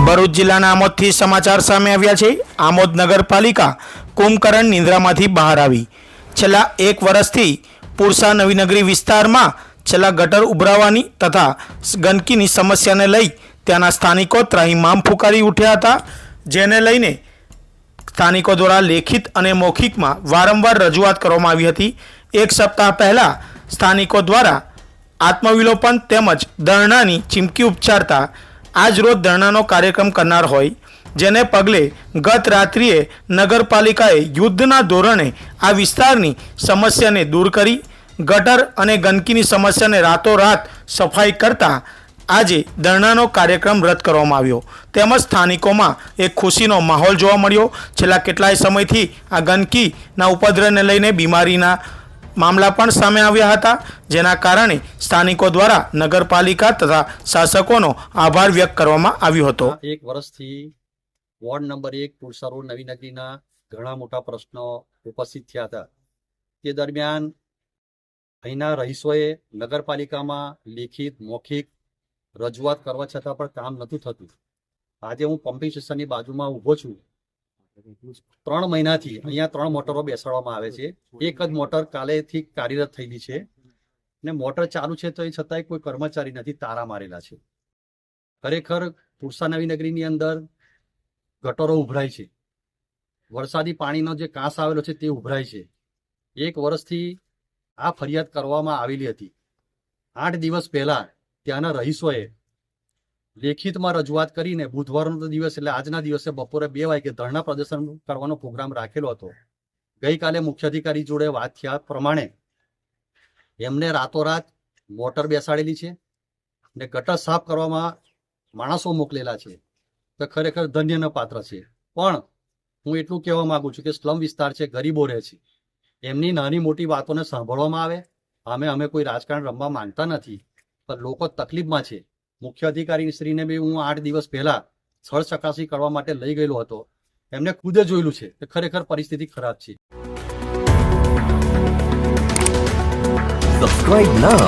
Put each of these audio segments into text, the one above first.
ભરૂચ જિલ્લાના આમોદથી સમાચાર સામે આવ્યા છે। આમોદ નગરપાલિકા કુંભકરણ નિંદ્રામાંથી બહાર આવી। છેલ્લા એક વર્ષથી પુરસા નવીનગરી વિસ્તારમાં છેલ્લા ગટર ઉભરાવાની તથા ગંદકીની સમસ્યાને લઈ ત્યાંના સ્થાનિકો ત્રાહિમામ ફૂંકારી ઉઠ્યા હતા, જેને લઈને સ્થાનિકો દ્વારા લેખિત અને મૌખિકમાં વારંવાર રજૂઆત કરવામાં આવી હતી। એક સપ્તાહ પહેલાં સ્થાનિકો દ્વારા આત્મવિલોપન તેમજ ધરણાની ચીમકી ઉચ્ચારતા આજ રોજ ધરણાનો કાર્યક્રમ કરનાર હોય, જેને પગલે ગત રાત્રિએ નગરપાલિકાએ યુદ્ધના ધોરણે આ વિસ્તારની સમસ્યાને દૂર કરી ગટર અને ગંદકીની સમસ્યાને રાતોરાત સફાઈ કરતા આજે ધરણાનો કાર્યક્રમ રદ કરવામાં આવ્યો। તેમજ સ્થાનિકોમાં એક ખુશીનો માહોલ જોવા મળ્યો। છેલ્લા કેટલાય સમયથી આ ગંદકીના ઉપદ્રવને લઈને બીમારીના મામલા પણ સામે આવ્યા હતા, જેના કારણે સ્થાનિકો દ્વારા નગરપાલિકા તથા શાસકોનો આભાર વ્યક્ત કરવામાં આવ્યો હતો। એક વર્ષથી વોર્ડ નંબર 1 પુરસા રોડ નવીનગરીના ઘણા મોટા પ્રશ્નો ઉપસ્થિત થયા હતા। તે દરમિયાન અહીંના રહીશોએ નગરપાલિકામાં લેખિત મૌખિક રજૂઆત કરવા છતાં પણ કામ નહોતું થતું। આજે હું પમ્પિંગ સ્ટેશનની બાજુમાં ઊભો છું। 3 મહિનાથી અહીંયા 3 મોટરો બેસાડવામાં આવે છે। એક જ મોટર કાલેથી કાર્યરત થયેલી છે ને મોટર ચાલુ છે તો એ છતાંય કોઈ કર્મચારી નથી, તારા મારેલા છે। ખરેખર પુરસા નવીનગરીની અંદર ગટરો ઉભરાય છે, વરસાદી પાણીનો જે કાંસ આવેલો છે તે ઉભરાય છે। એક વર્ષથી આ ફરિયાદ કરવામાં આવેલી હતી। 8 દિવસ પહેલા ત્યાંના રહીશોએ લેખિતમાં રજૂઆત કરીને બુધવારનો દિવસ એટલે આજના દિવસે બપોરે 2 વાગે ધરણા પ્રદર્શન કરવાનો પ્રોગ્રામ રાખેલો હતો। ગઈકાલે મુખ્ય અધિકારી જોડે વાત થયા પ્રમાણે એમને રાતોરાત મોટર બેસાડેલી છે ને ગટર સાફ કરવામાં માણસો મોકલેલા છે, તો ખરેખર ધન્યના પાત્ર છે। પણ હું એટલું કહેવા માંગુ છું કે સ્લમ વિસ્તાર છે, ગરીબો રહે છે, એમની નાની મોટી વાતોને સાંભળવામાં આવે। અમે કોઈ રાજકારણ રમવા માંગતા નથી, પણ લોકો તકલીફમાં છે। મુખ્ય અધિકારી શ્રીને બી હું 8 દિવસ પહેલા સ્થળ ચકાસણી કરવા માટે લઈ ગયેલો હતો, એમને ખુદે જોયેલું છે કે ખરેખર પરિસ્થિતિ ખરાબ છે। Subscribe now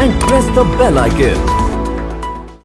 and press the bell icon.